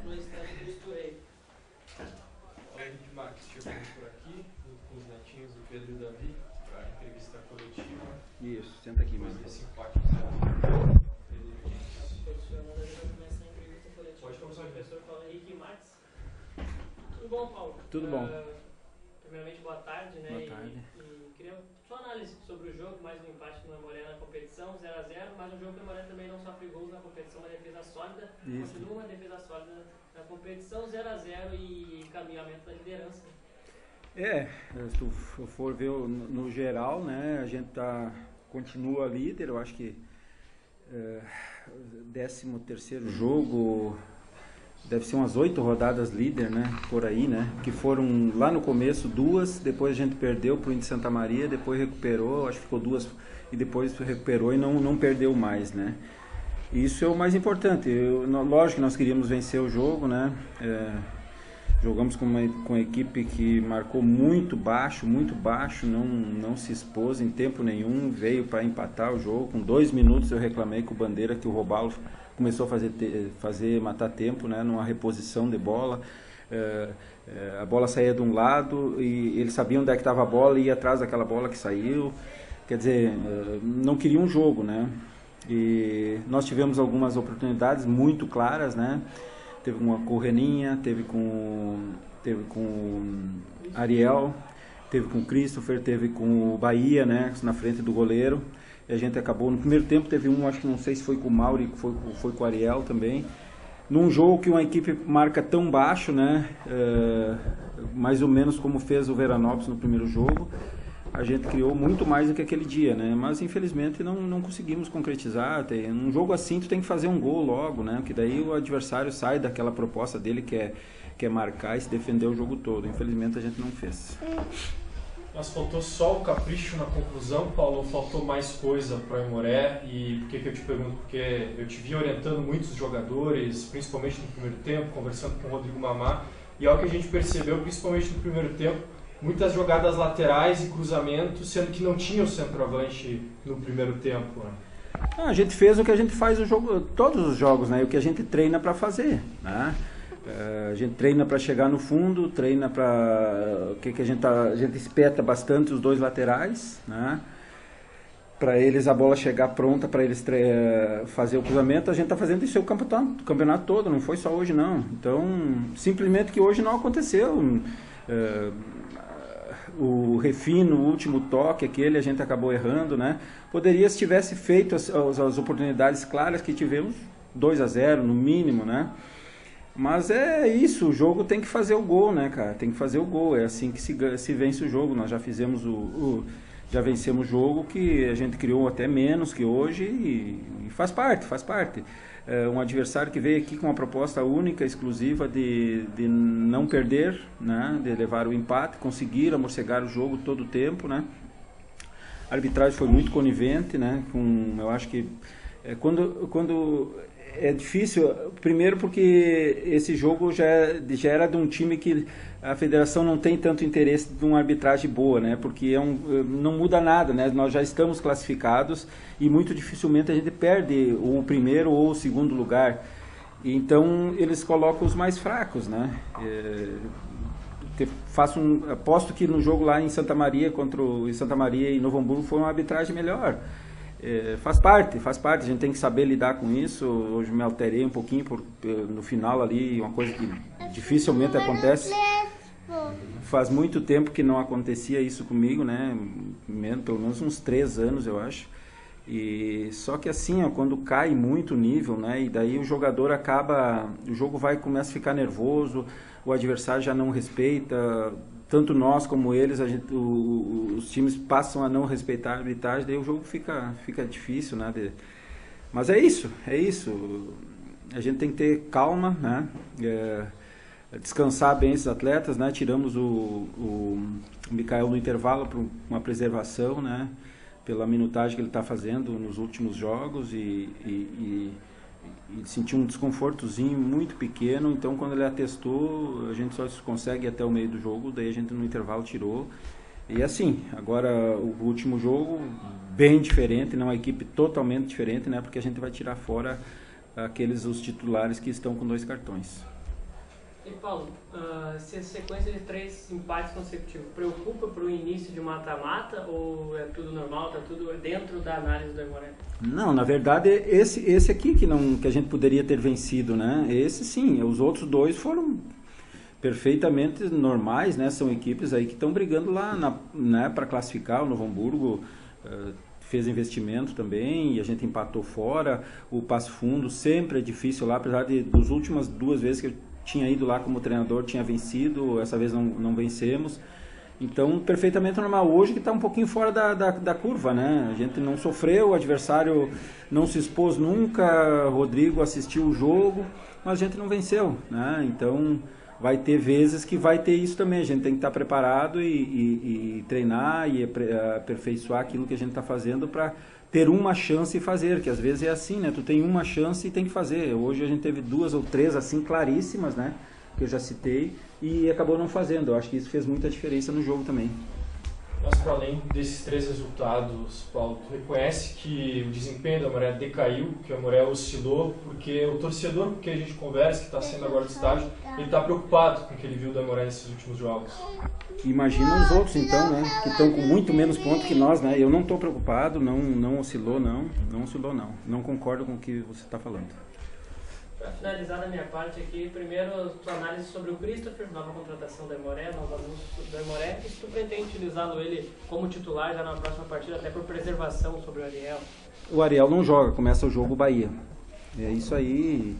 no estande do Estoril. O Henrique Marques chegando por aqui, junto com os netinhos do Pedro e Davi, para a entrevista coletiva. Isso, senta aqui, mano. Depois desse empate 0. Pode começar, o professor Paulo Henrique Marques. Tudo bom, Paulo? Tudo bom. Primeiramente, boa tarde, né? Boa tarde. E queria sua análise sobre o jogo, mais um empate do Memorial na competição, 0-0, mas um jogo que o Memorial também não sofre gols na competição, uma defesa sólida. Isso. Continua uma defesa sólida na competição, 0-0 e encaminhamento da liderança. Se tu for ver no geral, né, a gente continua líder, eu acho que 13º jogo, deve ser umas 8 rodadas líder, né, por aí, né, que foram lá no começo 2, depois a gente perdeu pro Índio Santa Maria, depois recuperou, acho que ficou 2 e depois recuperou e não perdeu mais, né. Isso é o mais importante. Lógico que nós queríamos vencer o jogo, né, jogamos com uma equipe que marcou muito baixo, não se expôs em tempo nenhum, veio para empatar o jogo. Com 2 minutos eu reclamei com o Bandeira que o Robalo começou a matar tempo, né, numa reposição de bola. A bola saía de um lado e eles sabiam onde é que estava a bola e ia atrás daquela bola que saiu. Quer dizer, não queriam um jogo, né? E nós tivemos algumas oportunidades muito claras, né? Teve uma com o Reninha, teve com Ariel, teve com o Christopher, teve com o Bahia, né, na frente do goleiro. E a gente acabou, no primeiro tempo teve acho que não sei se foi com o Mauri, foi com o Ariel também. Num jogo que uma equipe marca tão baixo, né, mais ou menos como fez o Veranópolis no primeiro jogo, a gente criou muito mais do que aquele dia, né? Mas infelizmente não conseguimos concretizar. Um jogo assim tu tem que fazer um gol logo, né? Que daí o adversário sai daquela proposta dele que é marcar e se defender o jogo todo. Infelizmente a gente não fez. Mas faltou só o capricho na conclusão, Paulo, ou faltou mais coisa para o Aimoré? E por que eu te pergunto? Porque eu te vi orientando muitos jogadores, principalmente no primeiro tempo, conversando com o Rodrigo Mamá, e é o que a gente percebeu, principalmente no primeiro tempo, muitas jogadas laterais e cruzamentos, sendo que não tinha o centroavante no primeiro tempo, né? A gente fez o que a gente faz todos os jogos, né? O que a gente treina para fazer, né? A gente treina para chegar no fundo, treina para a gente espeta bastante os 2 laterais, né? Para eles a bola chegar pronta, para eles fazer o cruzamento. A gente está fazendo isso o campeonato todo, não foi só hoje não. Então, simplesmente que hoje não aconteceu. O refino, o último toque, aquele a gente acabou errando, né? Poderia, se tivesse feito as oportunidades claras que tivemos, 2-0 no mínimo, né? Mas é isso, o jogo tem que fazer o gol, né, cara? Tem que fazer o gol, é assim que se vence o jogo. Nós já fizemos já vencemos o jogo, que a gente criou até menos que hoje e faz parte. Um adversário que veio aqui com uma proposta única, exclusiva de não perder, né, de levar o empate, conseguir amorcegar o jogo todo o tempo, né. A arbitragem foi muito conivente, né, eu acho que quando é difícil, primeiro porque esse jogo já era de um time que a federação não tem tanto interesse de uma arbitragem boa, né? Porque não muda nada, né? Nós já estamos classificados e muito dificilmente a gente perde o primeiro ou o segundo lugar. Então eles colocam os mais fracos, né? Aposto que no jogo lá em Santa Maria Santa Maria e Novo Hamburgo foi uma arbitragem melhor. Faz parte, a gente tem que saber lidar com isso. Hoje me alterei um pouquinho no final ali, uma coisa que dificilmente acontece. Faz muito tempo que não acontecia isso comigo, né? Pelo menos uns 3 anos, eu acho. E só que assim, ó, quando cai muito o nível, né? E daí o jogador começa a ficar nervoso, o adversário já não respeita. Tanto nós como eles, os times passam a não respeitar a arbitragem, daí o jogo fica difícil, né? Mas é isso. A gente tem que ter calma, né? Descansar bem esses atletas, né? Tiramos o Mikael no intervalo para uma preservação, né? Pela minutagem que ele está fazendo nos últimos jogos e sentiu um desconfortozinho muito pequeno. Então quando ele atestou, a gente só consegue ir até o meio do jogo, daí a gente no intervalo tirou. E assim, agora o último jogo bem diferente, não, uma equipe totalmente diferente, né? Porque a gente vai tirar fora os titulares que estão com 2 cartões. E Paulo, se a sequência de 3 empates consecutivos preocupa para o início de mata-mata ou é tudo normal, está tudo dentro da análise do Aimoré? Não, na verdade esse aqui que a gente poderia ter vencido, né? Esse sim, os outros 2 foram perfeitamente normais, né? São equipes aí que estão brigando lá né, para classificar. O Novo Hamburgo fez investimento também e a gente empatou fora. O Passo Fundo sempre é difícil lá, apesar de das últimas 2 vezes que eu tinha ido lá como treinador, tinha vencido, essa vez não vencemos. Então, perfeitamente normal. Hoje que está um pouquinho fora da curva, né? A gente não sofreu, o adversário não se expôs nunca, Rodrigo assistiu o jogo, mas a gente não venceu, né? Então, vai ter vezes que vai ter isso também. A gente tem que estar preparado e treinar e aperfeiçoar aquilo que a gente está fazendo para ter uma chance e fazer, que às vezes é assim, né? Tu tem uma chance e tem que fazer. Hoje a gente teve 2 ou 3 assim claríssimas, né? Que eu já citei e acabou não fazendo. Eu acho que isso fez muita diferença no jogo também. Mas para além desses 3 resultados, Paulo, tu reconhece que o desempenho da Aimoré decaiu, que a Aimoré oscilou, porque o torcedor com quem a gente conversa, que está sendo agora do estádio, ele está preocupado com o que ele viu da Aimoré nesses últimos jogos. Imagina os outros então, né? Que estão com muito menos pontos que nós, né? Eu não estou preocupado, não oscilou não. Não concordo com o que você está falando. Para finalizar da minha parte aqui, primeiro tua análise sobre o Christopher, nova contratação da Aimoré, novo anúncio da Aimoré, e se tu pretende utilizá-lo ele como titular já na próxima partida, até por preservação sobre o Ariel? O Ariel não joga, começa o jogo Bahia. É isso aí,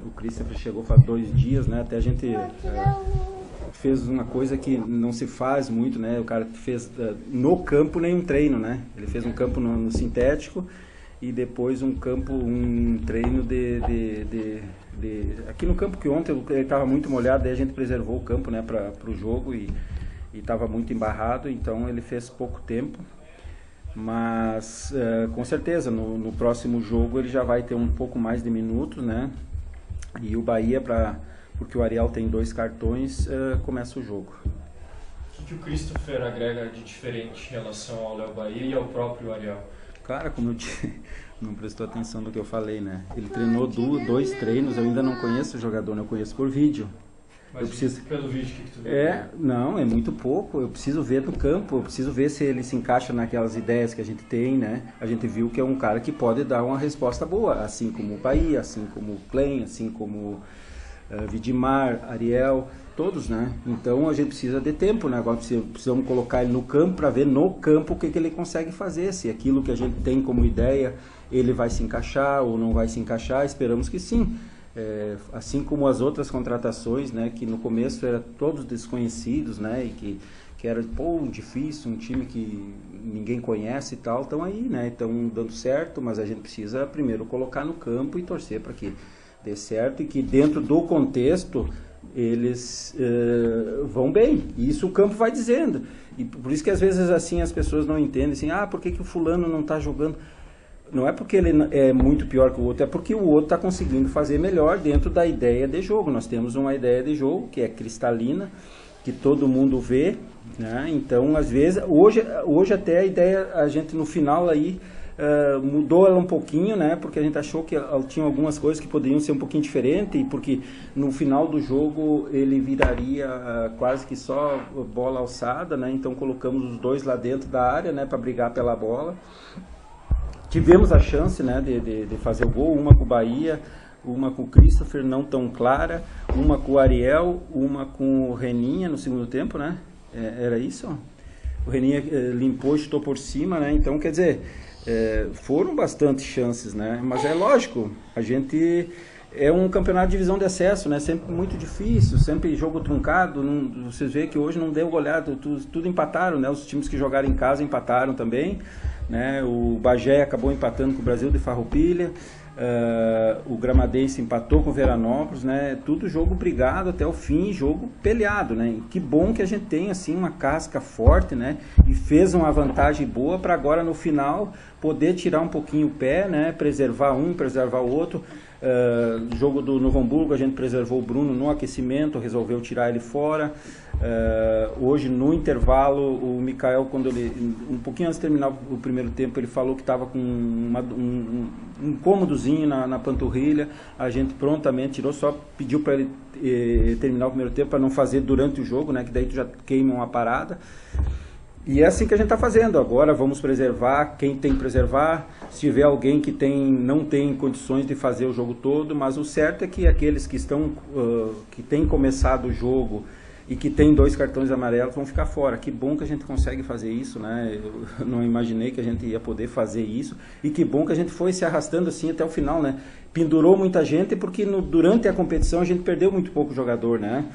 o Christopher chegou faz 2 dias, né? Até a gente fez uma coisa que não se faz muito, né? O cara fez no campo nenhum treino, né? Ele fez um campo no sintético, e depois um treino aqui no campo, que ontem ele estava muito molhado, daí a gente preservou o campo, né, para o jogo e estava muito embarrado, então ele fez pouco tempo, mas com certeza no próximo jogo ele já vai ter um pouco mais de minutos, né, e o Bahia, porque o Ariel tem 2 cartões, começa o jogo. O que o Christopher agrega de diferente em relação ao Léo Bahia e ao próprio Ariel? Cara, como eu não prestou atenção no que eu falei, né? Ele treinou 2 treinos, eu ainda não conheço o jogador, eu conheço por vídeo. Mas eu preciso... pelo vídeo que tu viu? Não, é muito pouco, eu preciso ver no campo, eu preciso ver se ele se encaixa naquelas ideias que a gente tem, né? A gente viu que é um cara que pode dar uma resposta boa, assim como o Bahia, assim como o Klein, assim como Vidimar, Ariel, todos, né? Então a gente precisa de tempo, né? Agora precisamos colocar ele no campo para ver no campo o que ele consegue fazer, se aquilo que a gente tem como ideia ele vai se encaixar ou não vai se encaixar. Esperamos que sim, assim como as outras contratações, né? Que no começo eram todos desconhecidos, né? E que era difícil, um time que ninguém conhece e tal, estão aí, né? Estão dando certo, mas a gente precisa primeiro colocar no campo e torcer para que dê certo e que dentro do contexto eles vão bem. E isso o campo vai dizendo. E por isso que às vezes assim as pessoas não entendem assim, por que o fulano não está jogando? Não é porque ele é muito pior que o outro, é porque o outro está conseguindo fazer melhor dentro da ideia de jogo. Nós temos uma ideia de jogo que é cristalina, que todo mundo vê, né? Então às vezes, hoje até a ideia, a gente no final aí mudou ela um pouquinho, né? Porque a gente achou que tinha algumas coisas que poderiam ser um pouquinho diferentes, e porque no final do jogo ele viraria quase que só bola alçada, né? Então colocamos os 2 lá dentro da área, né? Para brigar pela bola. Tivemos a chance, né? De fazer o gol, uma com o Bahia, uma com o Christopher, não tão clara, uma com o Ariel, uma com o Reninha no segundo tempo, né? Era isso? O Reninha limpou e chutou por cima, né? Então, quer dizer, foram bastante chances, né? Mas é lógico, a gente é um campeonato de divisão de acesso, né? Sempre muito difícil, sempre jogo truncado. Vocês veem que hoje não deu goleada, tudo empataram, né? Os times que jogaram em casa empataram também, né? O Bagé acabou empatando com o Brasil de Farroupilha, o Gramadense empatou com o Veranópolis, né? Tudo jogo brigado até o fim, jogo peleado, né? Que bom que a gente tem assim uma casca forte, né? E fez uma vantagem boa para agora no final poder tirar um pouquinho o pé, né? Preservar um, preservar o outro. Jogo do Novo Hamburgo, a gente preservou o Bruno no aquecimento, resolveu tirar ele fora. Hoje, no intervalo, o Mikael, quando ele, um pouquinho antes de terminar o primeiro tempo, ele falou que estava com um incômodozinho na panturrilha. A gente prontamente tirou, só pediu para ele terminar o primeiro tempo, para não fazer durante o jogo, né, que daí tu já queima uma parada. E é assim que a gente está fazendo. Agora vamos preservar quem tem que preservar. Se tiver alguém que não tem condições de fazer o jogo todo, mas o certo é que aqueles que que têm começado o jogo e que têm 2 cartões amarelos vão ficar fora. Que bom que a gente consegue fazer isso, né? Eu não imaginei que a gente ia poder fazer isso. E que bom que a gente foi se arrastando assim até o final, né? Pendurou muita gente porque durante a competição a gente perdeu muito pouco jogador, né?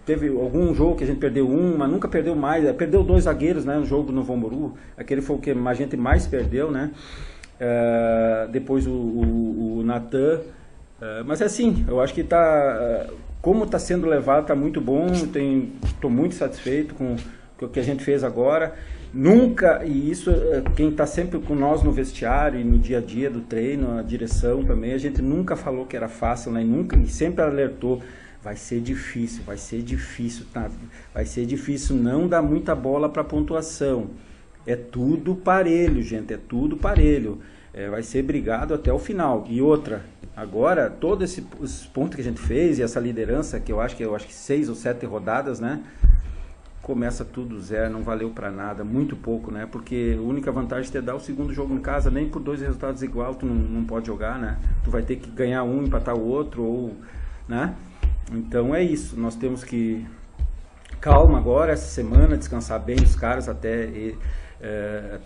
Teve algum jogo que a gente perdeu mas nunca perdeu mais. Perdeu 2 zagueiros, né, no jogo no Vomboru. Aquele foi o que a gente mais perdeu, né? Depois o Natan. Mas é assim, eu acho que como está sendo levado, está muito bom. Estou muito satisfeito com o que a gente fez agora. Nunca, e isso quem está sempre com nós no vestiário e no dia a dia do treino, a direção também, a gente nunca falou que era fácil, né? E sempre alertou. Vai ser difícil, tá? Vai ser difícil, não dá muita bola para pontuação. É tudo parelho, gente, é tudo parelho. Vai ser brigado até o final. E outra, agora, todos esses pontos que a gente fez e essa liderança, que eu acho que 6 ou 7 rodadas, né? Começa tudo 0, não valeu para nada, muito pouco, né? Porque a única vantagem é dar o segundo jogo em casa, nem por 2 resultados igual tu não pode jogar, né? Tu vai ter que ganhar um, empatar o outro, ou, né? Então é isso, nós temos que calma agora, essa semana, descansar bem os caras até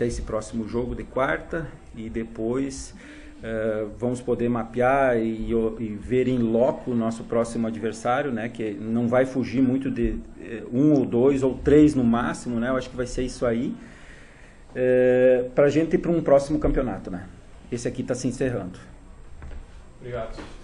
esse próximo jogo de quarta, e depois vamos poder mapear e ver em loco o nosso próximo adversário, né, que não vai fugir muito de 1 ou 2 ou 3 no máximo, né, eu acho que vai ser isso aí, para a gente ir para um próximo campeonato, né. Esse aqui está se encerrando. Obrigado.